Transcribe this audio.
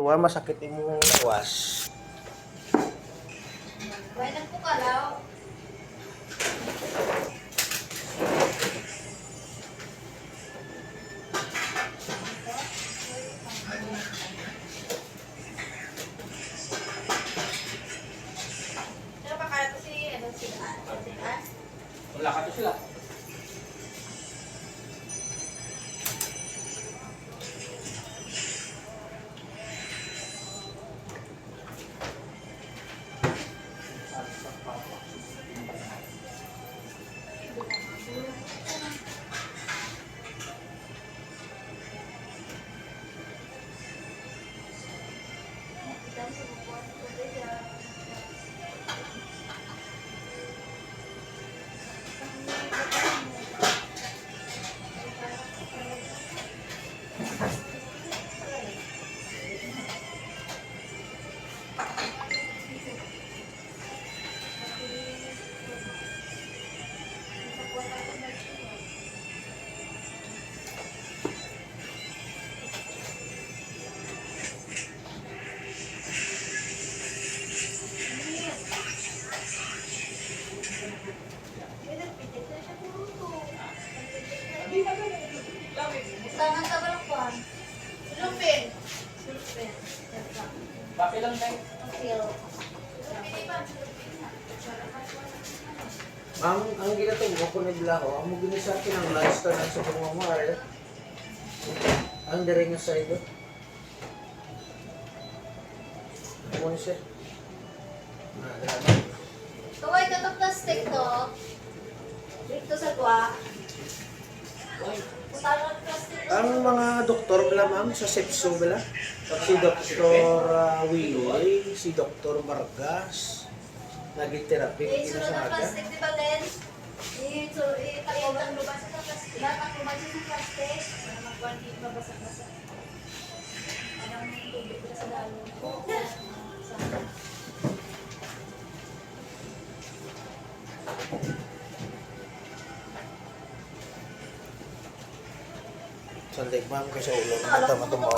Tuwa masakit imong lawas. Bayan po ka daw. Pero pa kaya ko si An? Wala ka to sila. Tangan sa balakwan. Sulupin. Bakit lang tayo? Ang ginatong ko nila ko, ang mugini sa akin ang lifestyle ng sa pamamahal. Ang dire nga sa ito. Ano siya? Grabe. Tuway ka ng plastic to. Dito sa tuwa. Putaran plastic to. Ang mga doktor bala ma'am sa SEPSO bala. Si Dr. Willie, si Dr. Vargas, naging-therapy Sunod sa ng aga. plastic, di ba, Len? Itakong lubasa sa plastic. Lahat ang lubasa sa plastic. Para magkuhan di mabasa-basa. Parang tubig na sa dalo. Sandig ma'am kasi ulo na mata matumaw.